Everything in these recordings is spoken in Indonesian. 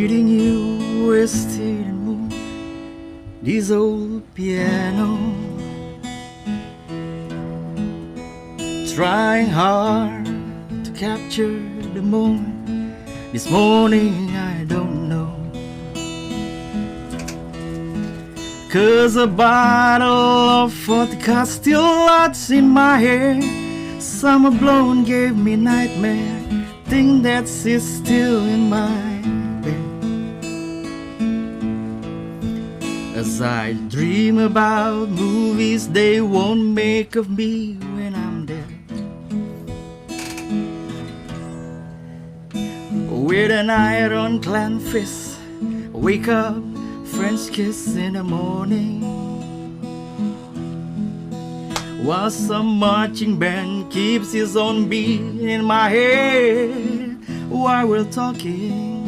treating you wasted moon. This old piano, trying hard to capture the moment. This morning I don't know, 'cause a bottle of vodka still lights in my head. Summer blown gave me nightmare. Think that she's still in my bed. As I dream about movies they won't make of me when I'm dead. With an iron-clad fist, wake up, French kiss in the morning, while some marching band keeps his own beat in my head. While we're talking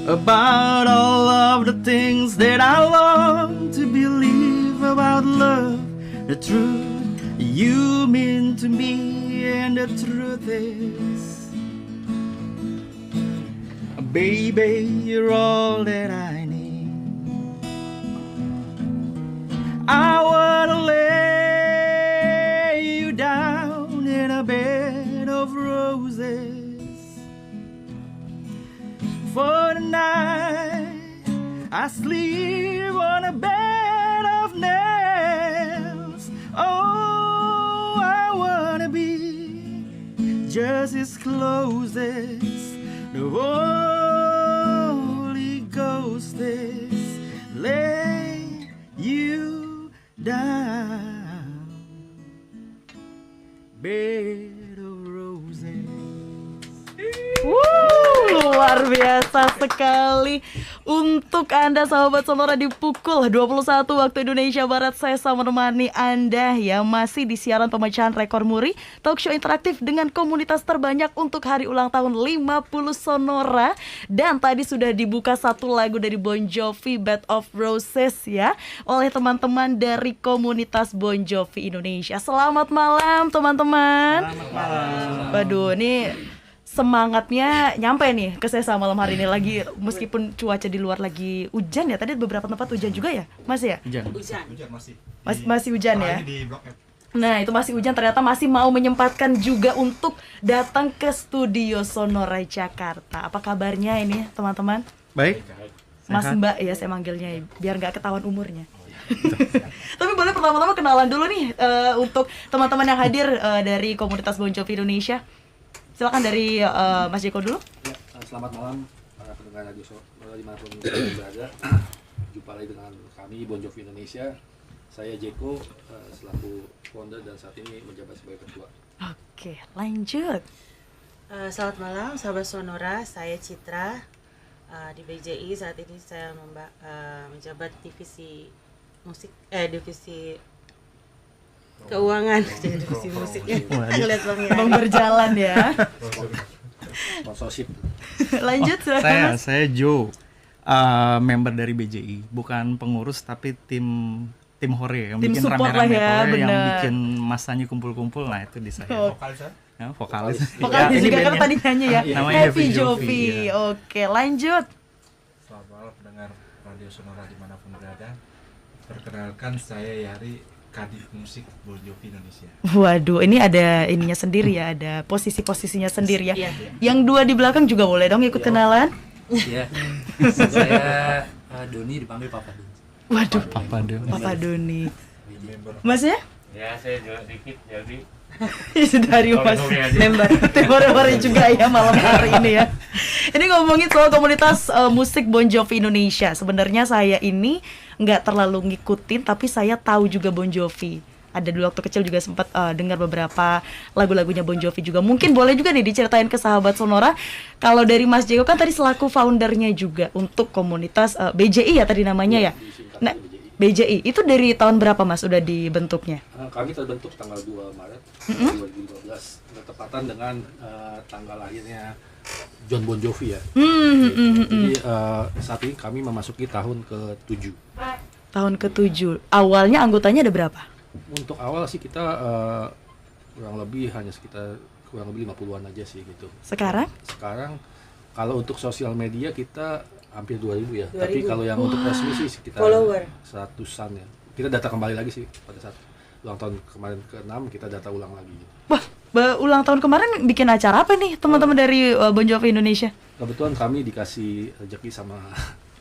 about all of the things that I long to believe about love, the truth you mean to me, and the truth is, baby, you're all that I need. I wanna lay you down in a bed of roses. For the night I sleep on a bed of nails. Oh, I wanna be just as close as the Holy Ghost is. Lay you down, bed of roses. Luar biasa sekali. Untuk Anda sahabat Sonora di pukul 21 waktu Indonesia Barat, saya sama menemani Anda yang masih di siaran pemecahan rekor muri, talk show interaktif dengan komunitas terbanyak untuk hari ulang tahun 50 Sonora. Dan tadi sudah dibuka satu lagu dari Bon Jovi, Bed of Roses ya, oleh teman-teman dari komunitas Bon Jovi Indonesia. Selamat malam teman-teman. Selamat malam. Waduh, ini semangatnya nyampe nih ke saya malam hari ini lagi, meskipun cuaca di luar lagi hujan ya. Tadi beberapa tempat hujan juga ya, Mas ya? Hujan Masih hujan ya. di Blok M. Nah, itu masih hujan, ternyata masih mau menyempatkan juga untuk datang ke studio Sonora Jakarta. Apa kabarnya ini teman-teman? Baik. Mas Mbak ya, saya manggilnya biar nggak ketahuan umurnya. Tapi boleh pertama-tama kenalan dulu nih untuk teman-teman yang hadir dari komunitas Bon Jovi Indonesia. Silakan dari Mas Jeko dulu. Ya, selamat malam para pendengar radio dimanapun berada. Jumpa lagi dengan kami Bon Jovi Indonesia. Saya Jeko selaku founder dan saat ini menjabat sebagai ketua. Oke, lanjut. Selamat malam sahabat Sonora, saya Citra di BJI. Saat ini saya menjabat divisi musik, divisi keuangan, jadi divisi musiknya. Ngeliat Bang berjalan ya. Sponsorship. Lanjut silakan Mas. Saya Joe, member dari BJI, bukan pengurus tapi tim hore yang Tim bikin support rame-rame lah ya, hore, yang bener. bikin masanya kumpul-kumpul. Nah, itu di saya. Ya, vokalis. Vokalis Ya, ini juga kan bandnya. tadi nyanyi ya. Namanya Happy Happy Jovi. Jovi, ya. Oke, lanjut. Selamat malam pendengar radio Sonora dimanapun berada. Perkenalkan saya Yari, Kadif Musik Bon Jovi Indonesia. Waduh, ini ada ininya sendiri ya, ada posisi-posisinya sendiri ya. Iya. Yang dua di belakang juga boleh dong ikut kenalan. Iya, saya Doni dipanggil Papa Doni. Waduh, Papa dong. Papa Doni. Member Mas ya? Ya, saya juga dikit jadi Dari Mas Hore-hore aja. member hore-hore juga ya malam hari ini ya. Ini ngomongin soal komunitas musik Bon Jovi Indonesia. Sebenarnya saya ini nggak terlalu ngikutin, tapi saya tahu juga Bon Jovi. Ada dulu waktu kecil juga sempat dengar beberapa lagu-lagunya Bon Jovi juga. Mungkin boleh juga nih diceritain ke sahabat Sonora. Kalau dari Mas Jeko kan tadi selaku foundernya juga untuk komunitas BJI ya tadi namanya ya. Nah, BJI itu dari tahun berapa Mas udah dibentuknya? Kami terbentuk tanggal 2 Maret 2015, bertepatan dengan tanggal lahirnya John Bon Jovi ya. Jadi saat ini kami memasuki tahun ke-7. Tahun ke-7. Awalnya anggotanya ada berapa? Untuk awal sih kita kurang lebih 50-an aja sih gitu. Sekarang? Sekarang Kalau untuk sosial media kita hampir 2000 ya. 2000. Tapi kalau yang untuk resmi sih sekitar Follower. 100-an ya. Kita data kembali lagi sih pada saat ulang tahun kemarin ke-6 kita data ulang lagi. Wah, ulang tahun kemarin bikin acara apa nih teman-teman dari Bon Jovi Indonesia? Kebetulan kami dikasih rezeki sama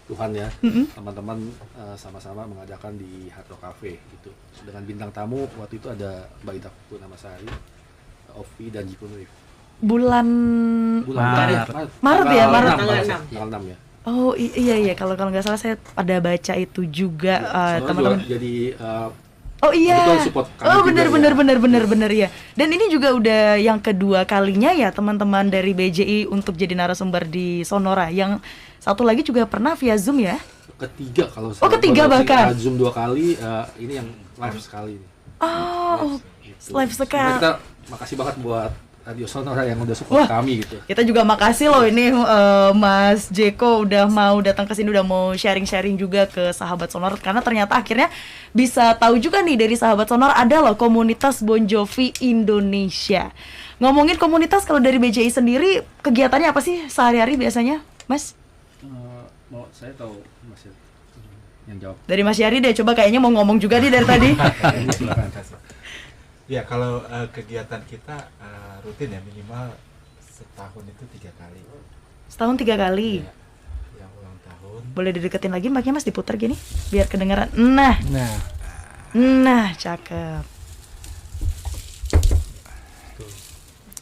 Tuhan ya. Teman-teman sama-sama mengadakan di Hard Rock Cafe gitu. Dengan bintang tamu waktu itu ada Mbak Ida Putu nama Sari, Ovi dan Jipun Rif. Bulan Maret Tanggal ya, 6, Tanggal 6. Tanggal 6 ya. Oh iya kalau nggak salah saya ada baca itu juga Soalnya teman-teman. juga jadi Oh iya. kebetulan support kami Oh juga benar ya. Dan ini juga udah yang kedua kalinya ya teman-teman dari BJI untuk jadi narasumber di Sonora. Yang satu lagi juga pernah via Zoom ya. ketiga kalau Oh, ketiga bahkan. Zoom 2 kali, ini yang live sekali. Oh, Gitu. live sekali. Kita makasih banget buat Radio Sonora yang udah support kami gitu. Kita juga makasih loh ini Mas Jeko udah mau datang ke sini, udah mau sharing-sharing juga ke sahabat Sonora karena ternyata akhirnya bisa tahu juga nih dari sahabat Sonora ada loh komunitas Bon Jovi Indonesia. Ngomongin komunitas, kalau dari BJI sendiri kegiatannya apa sih sehari-hari biasanya, Mas? Mau saya tahu Mas yang jawab. Dari Mas Yari deh, coba kayaknya mau ngomong juga nih dari tadi. Silakan. Ya kalau kegiatan kita rutin ya, minimal setahun itu 3 kali. Setahun 3 kali. Ya, yang ulang tahun. Boleh dideketin lagi maknya Mas, diputar gini biar kedengaran. Nah, cakep.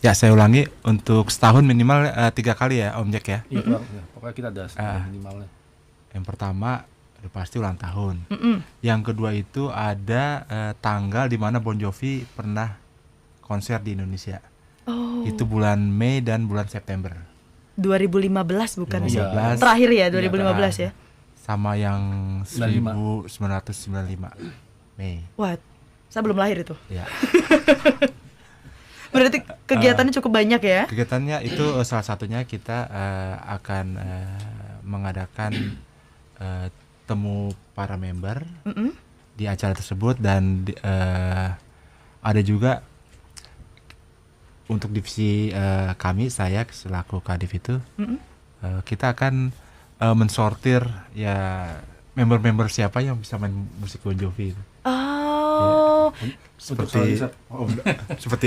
Ya saya ulangi, untuk setahun minimal 3 kali ya Om Jack ya. Iya, pokoknya kita ada minimalnya. Yang pertama udah pasti ulang tahun. Yang kedua itu ada tanggal di mana Bon Jovi pernah konser di Indonesia. Oh. Itu bulan Mei dan bulan September. 2015 bukan sih? 2015. Terakhir ya 2015 ya. Sama yang 95. 1995 Mei. Wah, saya belum lahir itu. Ya. Berarti kegiatannya cukup banyak ya? Kegiatannya itu salah satunya kita akan mengadakan temu para member di acara tersebut, dan ada juga untuk divisi kami, saya selaku Kadif itu kita akan mensortir ya member-member siapa yang bisa main musik Bon Jovi itu. Oh, Seperti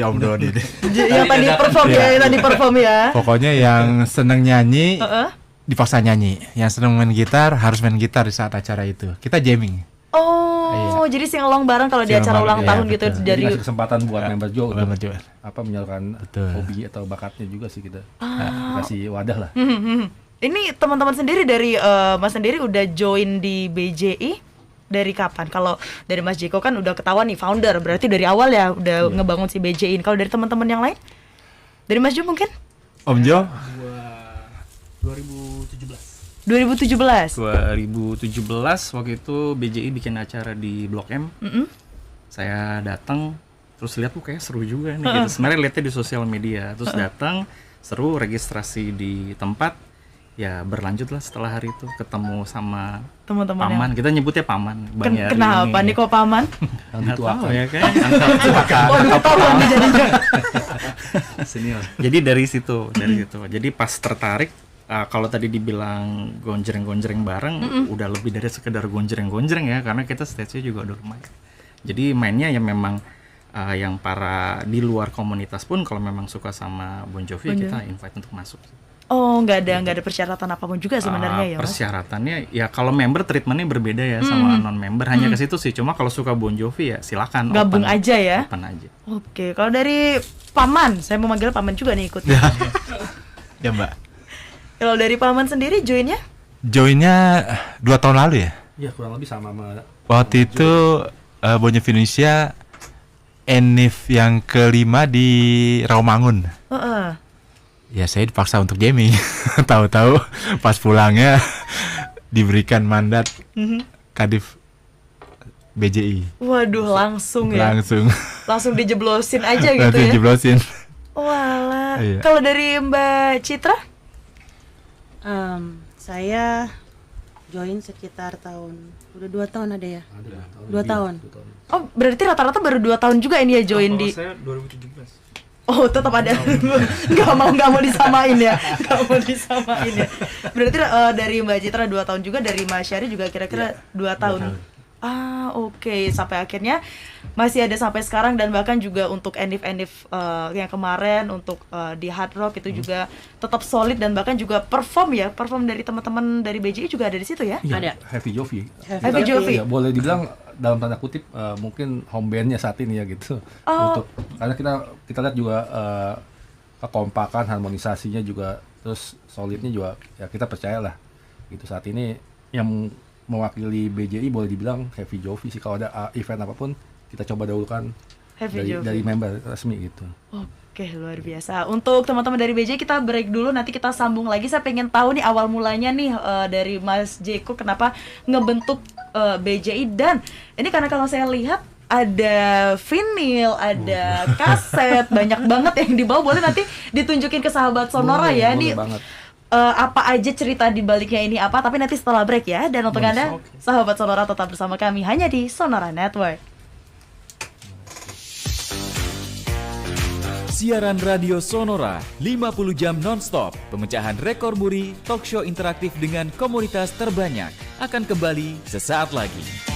Om Dodi deh. yang tadi perform ya, yang tadi perform ya. Pokoknya yang seneng nyanyi dipaksa nyanyi, yang seneng main gitar harus main gitar di saat acara itu. Kita jamming. Oh, jadi sing-along bareng kalau di acara Sing-along ulang bareng, tahun iya, gitu betul. dari. Jadi ngasih kesempatan buat member Jo untuk Member Jo. menyalurkan Betul. hobi atau bakatnya juga sih kita. Kasih wadah lah. Ini teman-teman sendiri dari Mas sendiri udah join di BJI dari kapan? Kalau dari Mas Jeko kan udah ketahuan nih founder, berarti dari awal ya udah ngebangun si BJI. Kalau dari teman-teman yang lain? Dari Mas Jo mungkin? Om Jo? 2017 2017. waktu itu BJI bikin acara di Blok M. Saya datang terus lihat tuh kayak seru juga nih gitu. Sebenarnya lihatnya di sosial media, terus datang seru, registrasi di tempat. Ya berlanjut lah setelah hari itu, ketemu sama Teman-teman paman, kita nyebutnya paman Bang Yari kenapa ini. nih kok paman? Yang Nggak dituakan. tahu ya kan. Waduh, ketahuan nih jadinya. Senior. Jadi dari situ. Jadi pas tertarik, kalau tadi dibilang gonjreng-gonjreng bareng, udah lebih dari sekedar gonjreng-gonjreng ya, karena kita stage-nya juga udah lumayan. Jadi mainnya ya memang yang para di luar komunitas pun kalau memang suka sama Bon Jovi, kita invite untuk masuk. Oh, nggak ada persyaratan apapun juga sebenarnya ya, Mas? Persyaratannya ya kalau member treatmentnya berbeda ya sama non member, hanya ke situ sih. Cuma kalau suka Bon Jovi ya silakan Gabung open, aja ya. open aja. Oke, kalau dari paman, saya mau manggil paman juga nih ikut. Ya Mbak. Kalau dari paman sendiri joinnya? Joinnya 2 tahun lalu ya. Iya, kurang lebih sama Waktu itu Bon Jovi Indonesia Enif yang kelima di Rawamangun. Heeh. Ya saya dipaksa untuk jamming. Tahu-tahu pas pulangnya diberikan mandat Kadif BJI. Waduh, langsung ya. Langsung Dijeblosin aja gitu langsung ya. jeblosin. Walah. Iya. Kalau dari Mbak Citra? Saya join sekitar udah 2 tahun ada ya? Ada 2 tahun. Oh, berarti rata-rata baru 2 tahun juga ini ya join di. Saya 2017. Oh, tetap ada. Nggak mau disamain ya. Nggak mau disamain ya. Berarti dari Mbak Citra 2 tahun juga, dari Mas Syari juga kira-kira 2 tahun. Ah, oke. Sampai akhirnya masih ada sampai sekarang, dan bahkan juga untuk Endif yang kemarin untuk di Hard Rock itu juga tetap solid, dan bahkan juga perform dari teman-teman dari BJI juga ada di situ ya. Iya, Ada. Happy Jovi. Happy Jovi. Ya, boleh dibilang dalam tanda kutip mungkin home bandnya saat ini ya gitu. Untuk karena kita lihat juga kekompakan, harmonisasinya juga, terus solidnya juga, ya kita percayalah gitu. Saat ini yang mewakili BJI boleh dibilang Happy Jovi sih. Kalau ada event apapun kita coba dahulukan dari member resmi gitu. Oke, luar biasa. Untuk teman-teman dari BJI kita break dulu, nanti kita sambung lagi. Saya pengen tahu nih awal mulanya nih dari Mas Jeko kenapa ngebentuk BJI, dan ini karena kalau saya lihat ada vinil, ada kaset, banyak banget yang dibawa. Boleh nanti ditunjukin ke sahabat Sonora ya. Boleh Nih banget. apa aja cerita di baliknya ini apa, tapi nanti setelah break ya. Dan untuk Anda sahabat Sonora tetap bersama kami hanya di Sonora Network. Siaran Radio Sonora 50 jam non-stop, pemecahan rekor muri, talk show interaktif dengan komunitas terbanyak akan kembali sesaat lagi.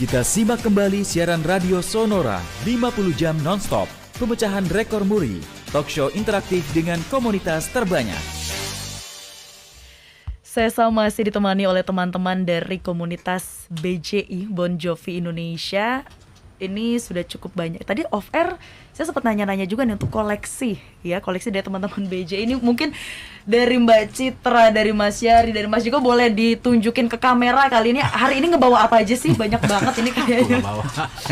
Kita simak kembali siaran Radio Sonora 50 jam nonstop, pemecahan rekor muri, talk show interaktif dengan komunitas terbanyak. Saya masih ditemani oleh teman-teman dari komunitas BJI Bon Jovi Indonesia. Ini sudah cukup banyak. Tadi off air saya sempat nanya-nanya juga nih untuk koleksi, ya koleksi dari teman-teman BJI. Ini mungkin dari Mbak Citra, dari Mas Yari, dari Mas Jiko boleh ditunjukin ke kamera kali ini. Hari ini ngebawa apa aja sih? Banyak banget ini kayaknya.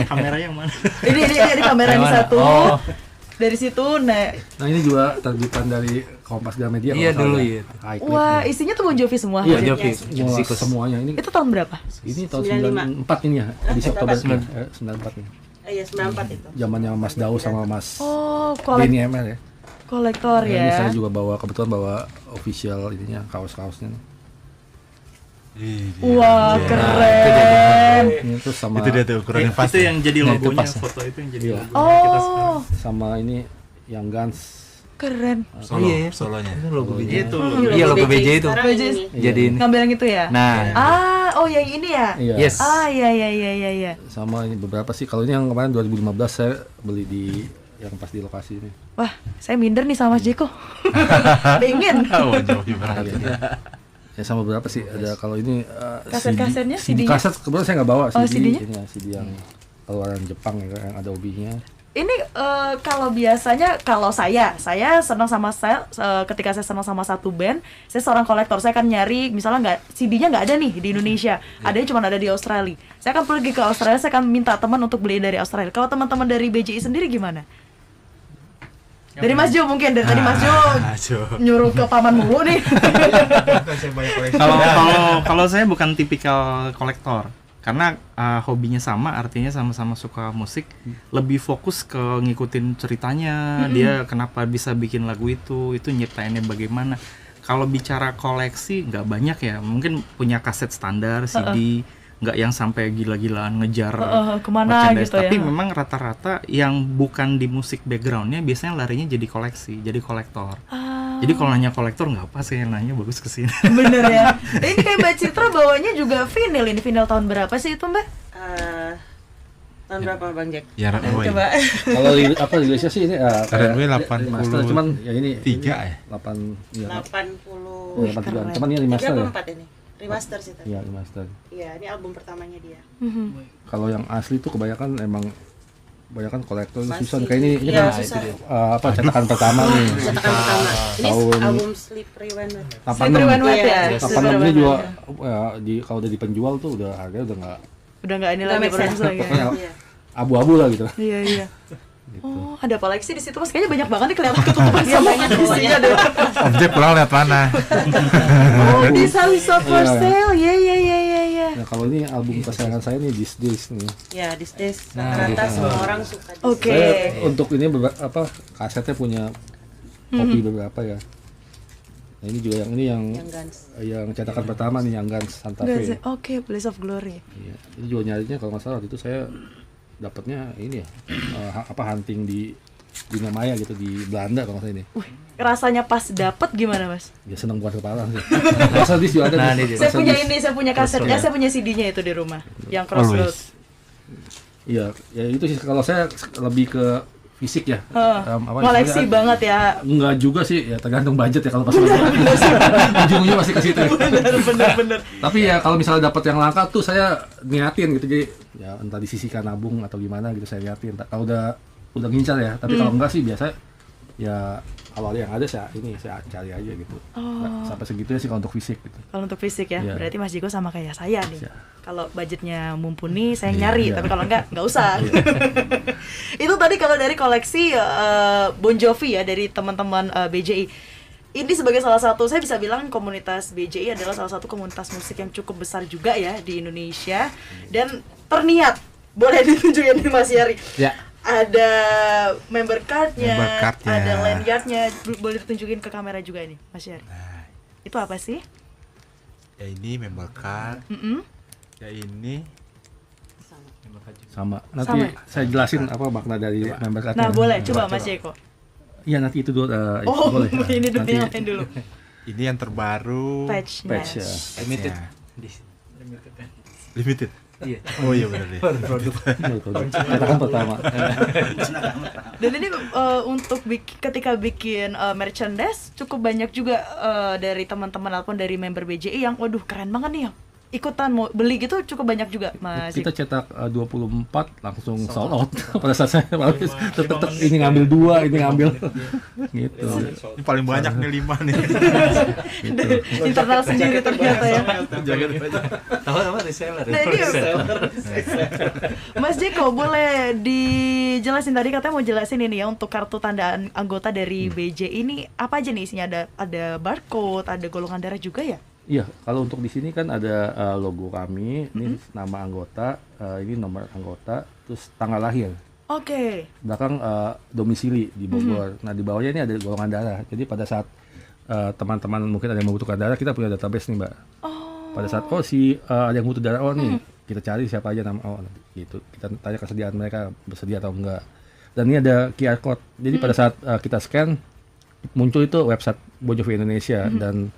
Kamera yang mana? Ini kamera ini satu. Dari situ, Nah ini juga terbitan dari Kompas Gramedia. Iya dulu ya. iya. Wah, isinya tuh Bon Jovi semua. Iya, Jovi. semuanya ini. Itu tahun berapa? Ini tahun 94 ini ya, edisi Oktober 94 nih. Iya 94 itu. Zamannya Mas Daus sama Mas Oh, Denny ML ya. kolektor Ini saya ya. juga kebetulan bawa official ininya, kaos-kaosnya nih. Wah, keren. Ini terus sama Itu dia tuh ukurannya pas. Itu yang jadi Nah, itu logonya, pas. foto itu yang jadi Iya. logonya kita sekarang. Oh, sama ini yang Guns. keren. Solonya. Itu logo BJ. Itu Iya logo BJ itu. Sekarang BJ. ini. Jadi ini. Ngambil yang itu ya? Nah, Oh yang ini ya? Iya. yes. Iya. Sama ini beberapa sih. Kalau ini yang kemarin 2015 saya beli di yang pas di lokasi ini. Wah, saya minder nih sama Mas Jeko. Pengen. Oh, Jovi banget. Ya sama beberapa sih. Ada kalau ini Kaset-kasetnya, CD CD-nya? kaset kebetulan saya nggak bawa Oh, CD-nya? Ini ya, CD yang keluaran Jepang ya, yang ada obinya. Ini kalau biasanya kalau saya senang sama ketika saya senang sama satu band, saya seorang kolektor, saya akan nyari misalnya nggak CD-nya nggak ada nih di Indonesia, adanya cuma ada di Australia. Saya akan pergi ke Australia, saya akan minta teman untuk beli dari Australia. Kalau teman-teman dari BJI sendiri gimana? Dari Mas Jo mungkin, dari tadi Mas Jo nyuruh ke paman mulu nih. Kalau saya bukan tipikal kolektor, karena hobinya sama, artinya sama-sama suka musik, lebih fokus ke ngikutin ceritanya, dia kenapa bisa bikin lagu itu nyiptainnya bagaimana. Kalau bicara koleksi nggak banyak ya, mungkin punya kaset standar, CD, nggak yang sampai gila-gilaan ngejar kemana merchandise. gitu ya. Tapi memang rata-rata yang bukan di musik backgroundnya biasanya larinya jadi koleksi, jadi kolektor. Jadi kalau nanya kolektor nggak apa sih, yang nanya bagus kesini. Bener ya. Ini kayak Mbak Citra bawanya juga vinyl. Ini vinyl tahun berapa sih itu Mbak? Tahun berapa Bang Jack? Ya, Runway. Coba. Kalau rilisnya sih ini Runway remaster, cuman ya ini 3 ya. 8 ya. 80. 83. Cuman ini remaster ya. 34 ini. Remaster sih tadi. Iya, remaster. Iya, ini album pertamanya dia. Kalau yang asli tuh kebanyakan kolektor ini Masih. susah kayak ini Iya, kan susah. cetakan pertama nih. Cetakan pertama. Ini Tahun album Slippery When Wet. Slippery When Wet ya. 86 ini juga kalau udah penjual tuh udah harganya Udah nggak ini Udah lagi make sense. produksi lagi. ya? pokoknya Iya. abu-abu lah gitu. Iya. Oh, ada koleksi di situ Mas. Kayaknya banyak banget nih kelihatan ketutupan sama isinya deh. Objek pulang lihat mana. Oh, this house is for sale. Iya. Nah kalau ini album kesayangan saya nih This Days nih. Ya, These Days. Rata-rata semua orang suka. These Oke. Saya untuk ini kasetnya punya kopi beberapa ya. Nah ini juga yang Yang Guns. yang cetakan pertama nih yang Guns Santa Fe. Oke, Blaze of Glory. Iya. Ini juga nyarinya kalau nggak salah waktu itu saya dapatnya ini ya hunting di dunia maya gitu di Belanda kalau nggak salah ini. Rasanya pas dapet gimana Mas? Ya seneng buat kepala sih. Masa dis juga ada. Nah, nih. ini dia. Saya Masa punya dis. ini, saya punya kasetnya, saya punya CD-nya itu di rumah. Yang Crossroads. Iya, ya itu sih kalau saya lebih ke fisik ya. Koleksi istilahnya, banget ya. Enggak juga sih, ya tergantung budget ya kalau pas ujung-ujungnya masih ke situ. Bener. Tapi ya kalau misalnya dapat yang langka tuh saya niatin gitu, jadi ya entah disisihkan nabung atau gimana gitu saya niatin. Kalau udah ngincar ya, tapi kalau enggak sih biasa ya kalau ada yang ada saya cari aja gitu. Nggak sampai segitunya sih kalau untuk fisik gitu. Kalau untuk fisik ya, Iya. berarti Mas Jiko sama kayak saya nih. Iya. Kalau budgetnya mumpuni, saya nyari. Iya. Tapi kalau enggak usah. Itu tadi kalau dari koleksi Bon Jovi ya, dari teman-teman BJI. Ini sebagai salah satu, saya bisa bilang komunitas BJI adalah salah satu komunitas musik yang cukup besar juga ya di Indonesia. Dan terniat, boleh ditunjukin nih Mas Yari. Ya. Ada member cardnya, Member cardnya. ada lanyardnya, boleh ditunjukin ke kamera juga ini Mas Yari. Itu apa sih? Ya ini member card. Ya ini Sama. Nanti saya jelasin apa makna dari member card. Nah boleh, coba Mas Jeko. Iya nanti itu dulu. Oh, boleh. ini dulu, Nanti yang lain dulu. Ini yang terbaru. Patch patch ya. Limited. Limited. Iya. Oh iya benar ya. Produk. Cetakan pertama. Dan ini untuk ketika bikin merchandise cukup banyak juga dari teman-teman ataupun dari member BJI yang waduh keren banget nih ikutan mau beli gitu cukup banyak juga Mas. Kita cetak 24 langsung sold out. Pada saat saya habis tetep ini ngambil 2, ini ngambil gitu. Ini paling banyak nih 5 nih. Gitu. Internal sendiri ternyata ya. Tahu apa reseller? Nah, ini Mas Jeko boleh dijelasin tadi katanya mau jelasin ini ya untuk kartu tanda anggota dari BJ ini apa aja nih isinya ada barcode, ada golongan darah juga ya? Iya, kalau untuk di sini kan ada logo kami, ini nama anggota, ini nomor anggota, terus tanggal lahir. Oke. Belakang domisili di Bogor. Nah, di bawahnya ini ada golongan darah. Jadi pada saat teman-teman mungkin ada yang membutuhkan darah, kita punya database nih, Mbak. Pada saat ada yang butuh darah, nih kita cari siapa aja nama gitu. Kita tanya kesediaan mereka bersedia atau enggak. Dan ini ada QR code. Jadi pada saat kita scan muncul itu website Bon Jovi Indonesia dan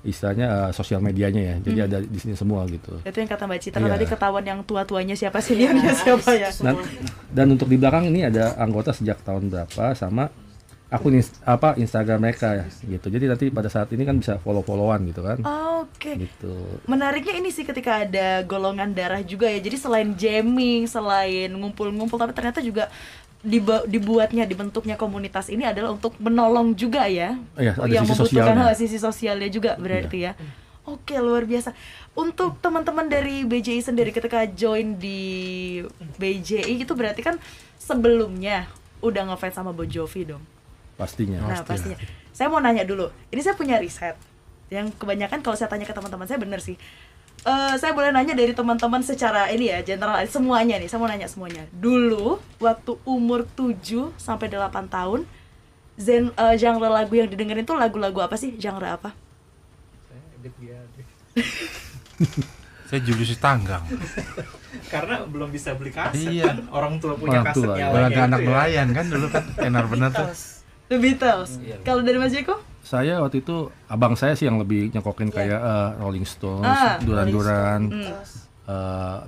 istilahnya sosial medianya ya, jadi ada di sini semua gitu. Itu yang kata Mbak Citra tadi ketahuan yang tua-tuanya siapa, seniornya siapa ya. Dan untuk di belakang ini ada anggota sejak tahun berapa sama akun Instagram mereka ya, gitu. Jadi nanti pada saat ini kan bisa follow-followan gitu kan. Oke. Gitu. Menariknya ini sih ketika ada golongan darah juga ya. Jadi selain jamming, selain ngumpul-ngumpul, tapi ternyata juga dibentuknya komunitas ini adalah untuk menolong juga ya, ada yang sisi membutuhkan sosialnya. sisi sosialnya juga berarti ya. Oke, luar biasa. Untuk teman-teman dari BJI sendiri ketika join di BJI itu berarti kan sebelumnya udah ngefans sama Bon Jovi dong. Pastinya. Nah, pastinya. Saya mau nanya dulu. Ini saya punya riset yang kebanyakan kalau saya tanya ke teman-teman saya bener sih. Saya boleh nanya dari teman-teman secara ini ya, general semuanya nih, saya mau nanya semuanya. Dulu, waktu umur 7 sampai 8 tahun, genre lagu yang didengerin tuh lagu-lagu apa sih? Genre apa? Saya Julius Tanggang. Karena belum bisa beli kaset Iya. kan, orang tua punya Orang tua, kasetnya ya. Lagu anak nelayan kan dulu kan tenar bener tuh. The Beatles. Kalau dari Mas Jeko? Saya waktu itu abang saya sih yang lebih nyokokin kayak Rolling Stones, Duran Duran,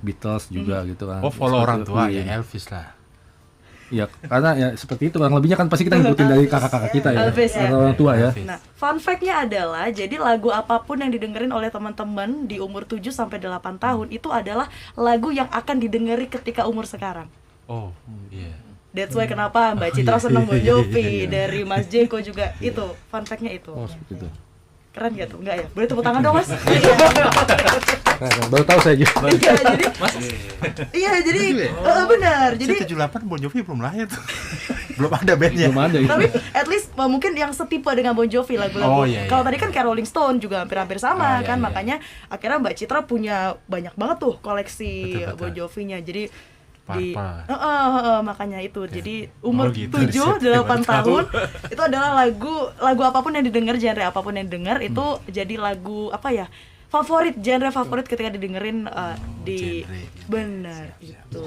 Beatles juga gitu kan. Oh, follow orang tua Queen. ya, Elvis lah. Ya, karena ya seperti itu, kurang lebihnya kan pasti kita ngikutin dari kakak-kakak kita ya, Elvis ya. atau orang tua ya. Nah, fun fact-nya adalah jadi lagu apapun yang didengerin oleh teman-teman di umur 7 sampai 8 tahun itu adalah lagu yang akan didengeri ketika umur sekarang. Oh, iya. That's why kenapa Mbak Citra seneng Bon Jovi, dari Mas Jeko juga itu fun fact-nya itu. Oh, seperti itu. Keren gak tuh? Enggak ya? Boleh tepuk tangan dong Mas? Baru tahu saya juga. Iya jadi benar. Jadi Saya 78 Bon Jovi belum lahir tuh. Belum ada bandnya. Belum ada itu. tapi at least mungkin yang setipe dengan Bon Jovi lagu-lagu. Oh, iya, iya. Kalau tadi kan kayak Rolling Stone juga hampir-hampir sama Iya, kan, iya. makanya akhirnya Mbak Citra punya banyak banget tuh koleksi Betul, betul. Bon Jovi-nya. Jadi Papa. makanya itu. Jadi umur gitu, 7, riset. 8 tahun itu adalah lagu apapun yang didengar, genre apapun yang didengar itu jadi lagu apa ya? Genre favorit ketika didengerin di genre. benar itu.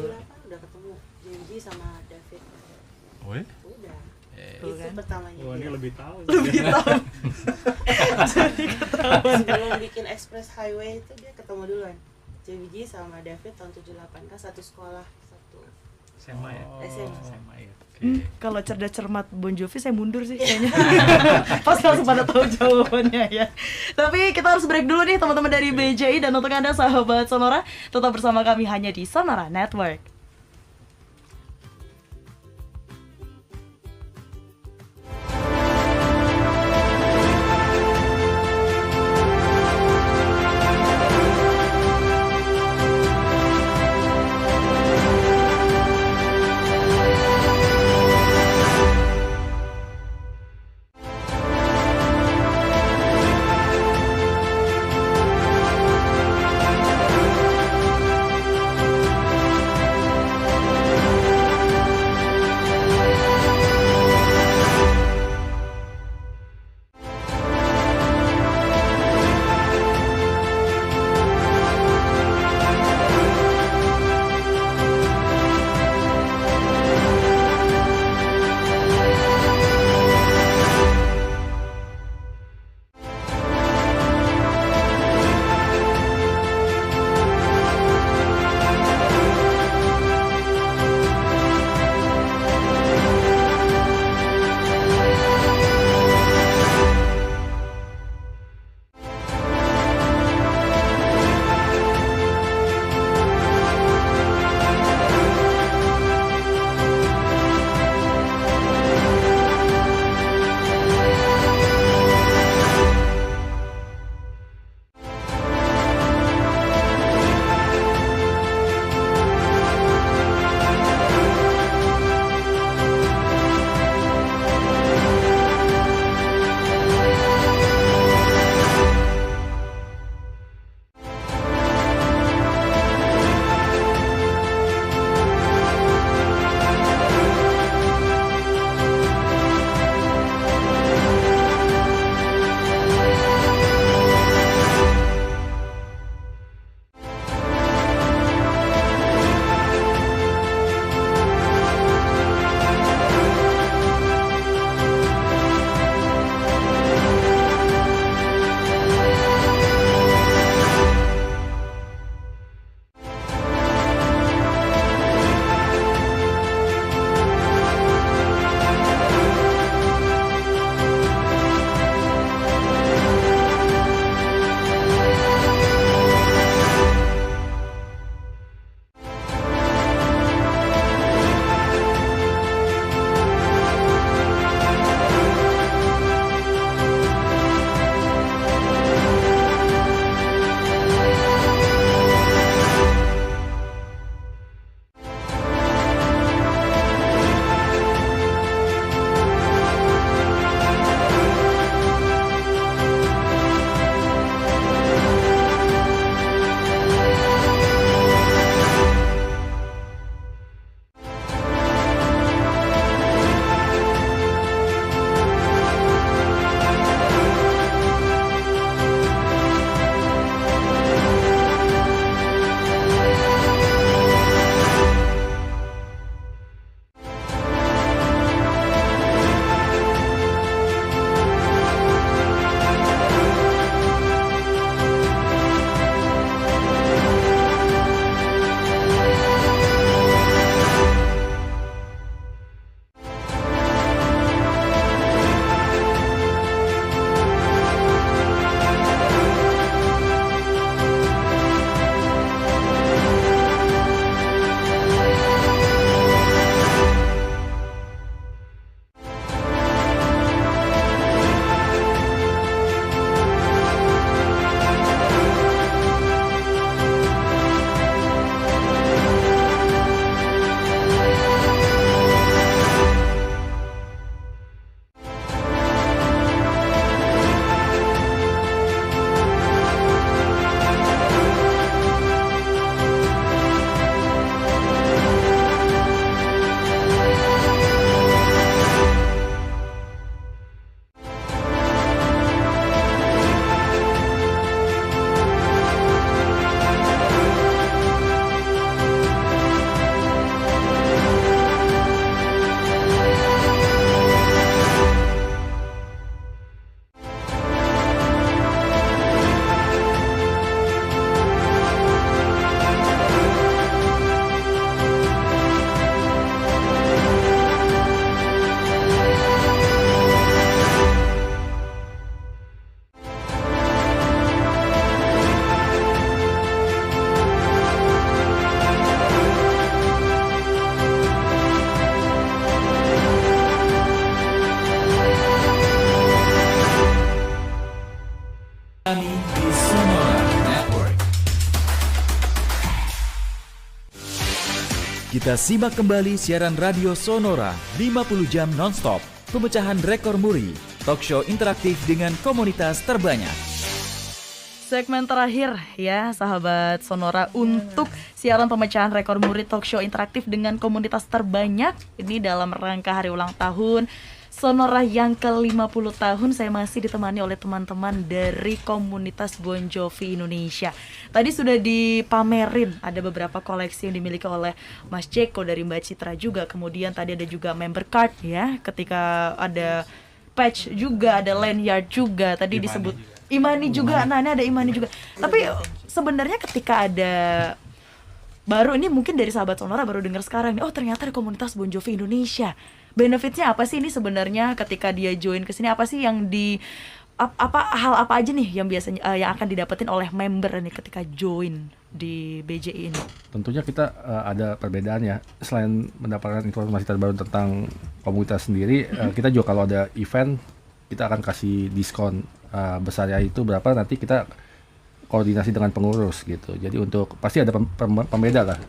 Udah ketemu Genji sama David. Oh, ya? Udah. Tuh Itu kan. pertamanya. Wah, ini dia. lebih tahu. Lebih tahu. Sebelum bikin Express Highway itu dia ketemu duluan. JVJ sama David tahun 78 kan satu sekolah, satu SMA ya. SMA. ya. Kalau cerdas cermat Bon Jovi saya mundur sih kayaknya. Pas langsung pada tahu jawabannya ya. Tapi kita harus break dulu nih teman-teman dari BJI, dan untuk Anda sahabat Sonora tetap bersama kami hanya di Sonora Network. Kami di Sonora Network. Kita simak kembali siaran radio Sonora 50 jam nonstop. Pemecahan rekor muri, talk show interaktif dengan komunitas terbanyak. Segmen terakhir ya sahabat Sonora untuk siaran pemecahan rekor muri talk show interaktif dengan komunitas terbanyak. Ini dalam rangka hari ulang tahun Sonora yang ke-50 tahun. Saya masih ditemani oleh teman-teman dari komunitas Bon Jovi Indonesia. Tadi sudah dipamerin ada beberapa koleksi yang dimiliki oleh Mas Jeko dari Mbak Citra juga. Kemudian tadi ada juga member card ya, ketika ada patch juga, ada lanyard juga. Tadi disebut Imani juga. Nah, ini ada Imani juga. Tapi sebenarnya ketika ada baru ini mungkin dari sahabat Sonora baru dengar sekarang nih, oh ternyata ada komunitas Bon Jovi Indonesia. Benefitnya apa sih ini sebenarnya ketika dia join ke sini? Apa sih yang hal apa aja nih yang biasanya yang akan didapetin oleh member nih ketika join di BJI ini? Tentunya kita ada perbedaan ya. Selain mendapatkan informasi terbaru tentang komunitas sendiri, kita juga kalau ada event kita akan kasih diskon besarnya itu berapa, nanti kita koordinasi dengan pengurus gitu. Jadi untuk pasti ada pembeda lah.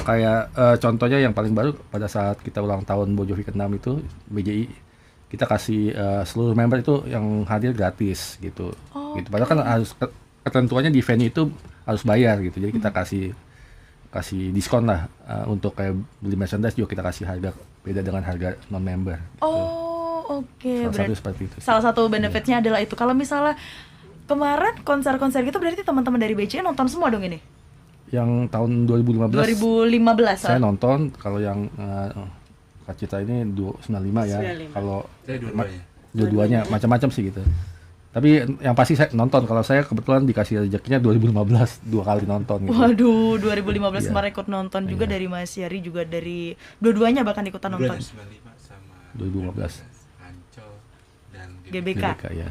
Kayak contohnya yang paling baru pada saat kita ulang tahun Bon Jovi ke-6 itu BJI, kita kasih seluruh member itu yang hadir gratis gitu. Gitu. Padahal kan harus ketentuannya di venue itu harus bayar gitu. Jadi kita kasih diskon lah untuk kayak beli merchandise juga kita kasih harga beda dengan harga non member. Gitu. Oke. Salah satu seperti itu. Salah satu benefitnya adalah itu. Kalau misalnya kemarin konser-konser gitu berarti teman-teman dari BCA nonton semua dong ini? Yang tahun 2015 saya nonton. Kalau yang Kak Cita ini 95 ya. Kalau dua-duanya macam-macam sih gitu. Tapi yang pasti saya nonton. Kalau saya kebetulan dikasih rezekinya 2015 2 kali nonton gitu. Waduh, 2015 kemarin ikut nonton juga dari Mas Yari, juga dari dua-duanya bahkan ikutan nonton. 2015 GBK. Ya.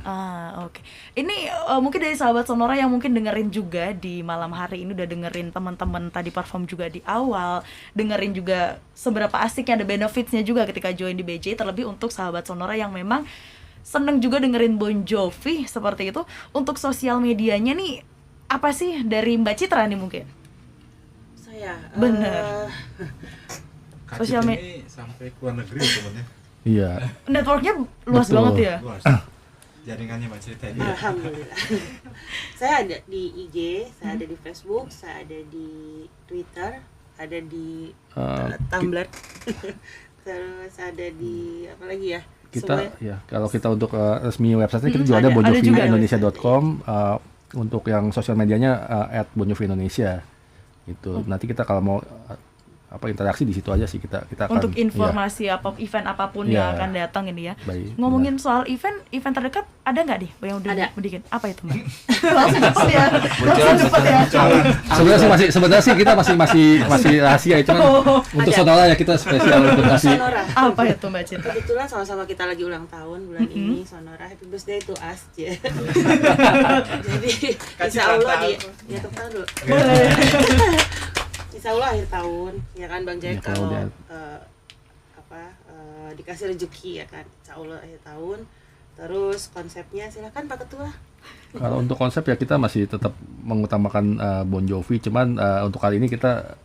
Oke. Ini mungkin dari sahabat Sonora yang mungkin dengerin juga di malam hari ini, udah dengerin teman-teman tadi perform juga di awal, dengerin juga seberapa asiknya, ada benefitsnya juga ketika join di BJ. Terlebih untuk sahabat Sonora yang memang seneng juga dengerin Bon Jovi seperti itu. Untuk sosial medianya nih apa sih dari Mbak Citra nih mungkin? Saya. Bener. Sosial media sampai ke luar negeri temennya. Iya. Networknya luas banget ya. Luas. Jaringannya Mbak Citra ini. Alhamdulillah. Saya ada di IG, saya ada di Facebook, saya ada di Twitter, ada di Tumblr. Terus ada di apa lagi ya? Kita ya, kalau kita untuk resmi website kita juga ada bonjovi-indonesia.com. Untuk yang sosial medianya @bonjovi-indonesia. Itu nanti kita kalau mau interaksi di situ aja sih kita akan untuk informasi event apapun yang akan datang ini ya. Baik, ngomongin soal event terdekat ada nggak nih yang udah bikin apa itu Mbak? Langsung cepat ya. Sebenarnya sih kita masih rahasia ya, cuman untuk Sonora ya kita spesial untuk kasih. Apa itu Mbak Citra? Kebetulan sama-sama kita lagi ulang tahun bulan ini, Sonora Happy Birthday to us ya. Jadi insya Allah ya tahun dulu. Insya Allah akhir tahun ya kan Bang Jack, kalau dikasih rezeki ya kan, insya Allah akhir tahun. Terus konsepnya silakan Pak Ketua. Kalau untuk konsep ya kita masih tetap mengutamakan Bon Jovi, cuman untuk kali ini kita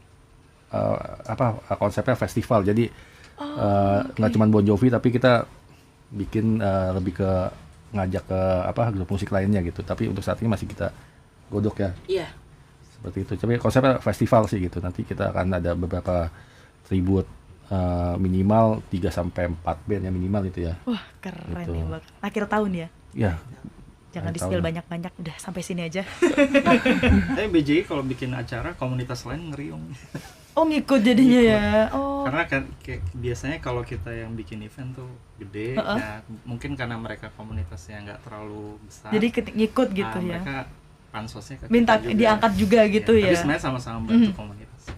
konsepnya festival, jadi nggak cuma Bon Jovi tapi kita bikin lebih ke ngajak ke grup musik lainnya gitu. Tapi untuk saat ini masih kita godok ya. Iya. Seperti itu. Tapi konsepnya festival sih gitu. Nanti kita akan ada beberapa tribute minimal 3-4 band ya minimal itu ya. Wah, keren gitu. nih Bang. Akhir tahun ya? Iya. Jangan di-spill banyak-banyak, udah sampai sini aja. Tapi BJI kalau bikin acara komunitas lain ngeriung. Oh, ngikut jadinya ya. Oh. Karena kan biasanya kalau kita yang bikin event tuh gede, ya mungkin karena mereka komunitasnya nggak terlalu besar. Jadi ngikut gitu ya. Mereka pansosnya minta diangkat juga gitu ya. Tapi sebenarnya sama-sama bantu komunitas.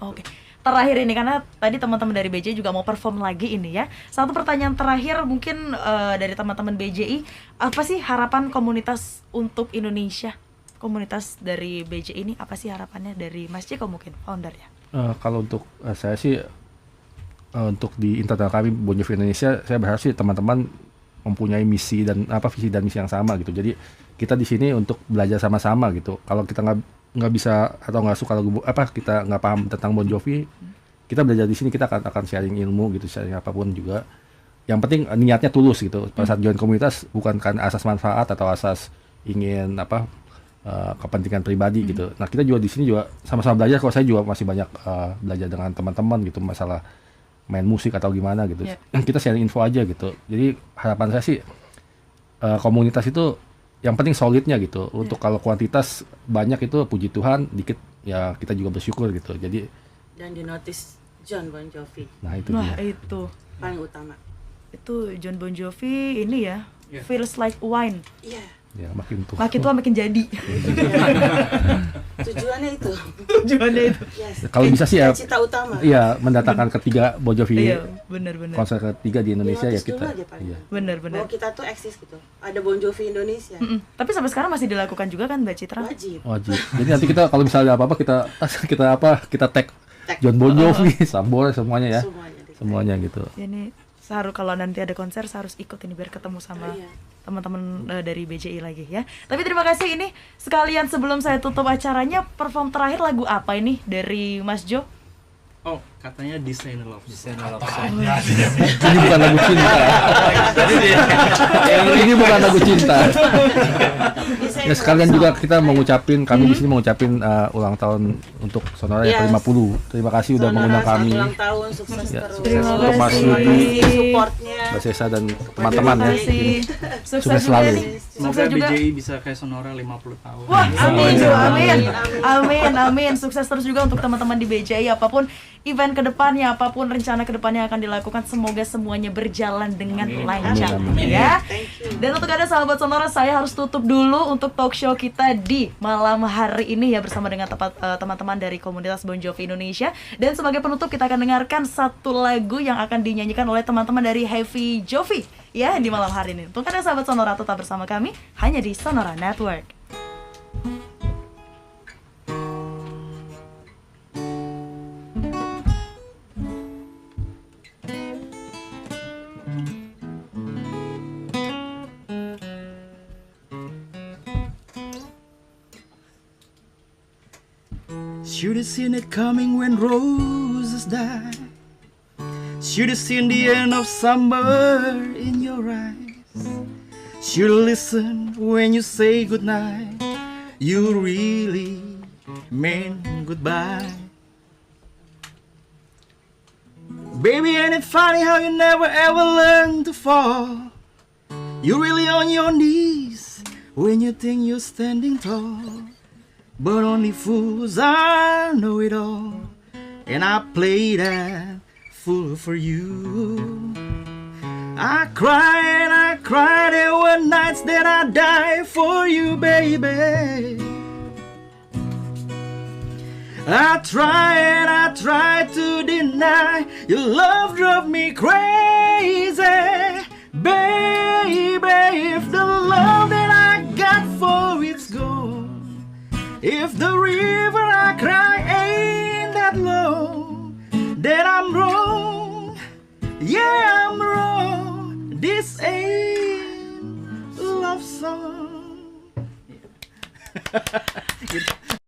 Oke. Terakhir ini karena tadi teman-teman dari BJI juga mau perform lagi ini ya. Satu pertanyaan terakhir mungkin dari teman-teman BJI, apa sih harapan komunitas untuk Indonesia? Komunitas dari BJI ini apa sih harapannya dari Mas Ciko mungkin founder ya? Kalau untuk saya sih untuk di internal kami Bon Jovi Indonesia, saya berharap sih teman-teman mempunyai misi dan visi dan misi yang sama gitu. Jadi kita di sini untuk belajar sama-sama gitu. Kalau kita nggak bisa atau nggak suka lagu kita nggak paham tentang Bon Jovi, kita belajar di sini, kita akan sharing ilmu gitu, sharing apapun juga. Yang penting niatnya tulus gitu. Pada saat join komunitas bukan karena asas manfaat atau asas ingin kepentingan pribadi gitu. Nah, kita juga di sini juga sama-sama belajar. Kalau saya juga masih banyak belajar dengan teman-teman gitu, masalah main musik atau gimana gitu. Kita sharing info aja gitu. Jadi harapan saya sih komunitas itu yang penting solidnya gitu. Untuk kalau kuantitas banyak itu puji Tuhan, dikit ya kita juga bersyukur gitu. Jadi Dan di notice John Bon Jovi nah itu Wah, dia. itu. paling utama. Itu John Bon Jovi ini ya. Feels like wine. Iya. Ya, makin tua. Makin tua makin jadi. Tujuannya itu. Tujuannya itu. Yes. Kalau bisa sih ya, Cita utama. iya mendatangkan ketiga Bon Jovi. Iya, benar-benar. Konser ketiga di Indonesia ya Notice kita. dulu aja, Pak. Iya. Benar-benar. Bahwa kita tuh eksis gitu. Ada Bon Jovi Indonesia. Tapi sampai sekarang masih dilakukan juga kan Mbak Citra? Wajib. Wajib. Jadi nanti kita kalau misalnya apa-apa kita tag John Bon Jovi, Sambor semuanya ya. Semuanya. Semuanya gitu. Ini seharusnya kalau nanti ada konser saya harus ikut ini biar ketemu sama Iya. teman-teman dari BJI lagi ya. Tapi terima kasih ini sekalian sebelum saya tutup acaranya, perform terakhir lagu apa ini dari Mas Jo? Oh, katanya Design Love. Ini bukan lagu cinta. Ini bukan lagu cinta. Ya sekalian juga kita mengucapin, kami di sini mengucapin ulang tahun untuk Sonora yang Yes. ke-50. Terima kasih udah mengundang kami. Ulang tahun sukses Ya, terus. Terima Untuk Mas kasih. Rudi, Supportnya. Mbak Sesa dan teman-teman ya. Sukses Sukses juga selalu. nih. Semoga Sukses juga. BJI bisa kayak Sonora 50 tahun. Wah, amin, Amin. amin. Sukses terus juga untuk teman-teman di BJI, apapun event kedepannya, apapun rencana kedepannya yang akan dilakukan, semoga semuanya berjalan dengan lancar ya. Dan untuk Anda sahabat Sonora, saya harus tutup dulu untuk talk show kita di malam hari ini ya bersama dengan teman-teman dari komunitas Bon Jovi Indonesia. Dan sebagai penutup kita akan dengarkan satu lagu yang akan dinyanyikan oleh teman-teman dari Heavy Jovi ya di malam hari ini. Untuk Anda sahabat Sonora, tetap bersama kami hanya di Sonora Network. Should have seen it coming when roses die. Should have seen the end of summer in your eyes. Should have listened when you say goodnight. You really meant goodbye. Baby, ain't it funny how you never ever learn to fall? You're really on your knees when you think you're standing tall. But only fools are know it all, and I play that fool for you. I cried, there were nights that I died for you, baby. I tried to deny, your love drove me crazy. Baby, if the love that I got for it's gone, if the river I cry ain't that long, then I'm wrong. Yeah, I'm wrong. This ain't love song. Gitu.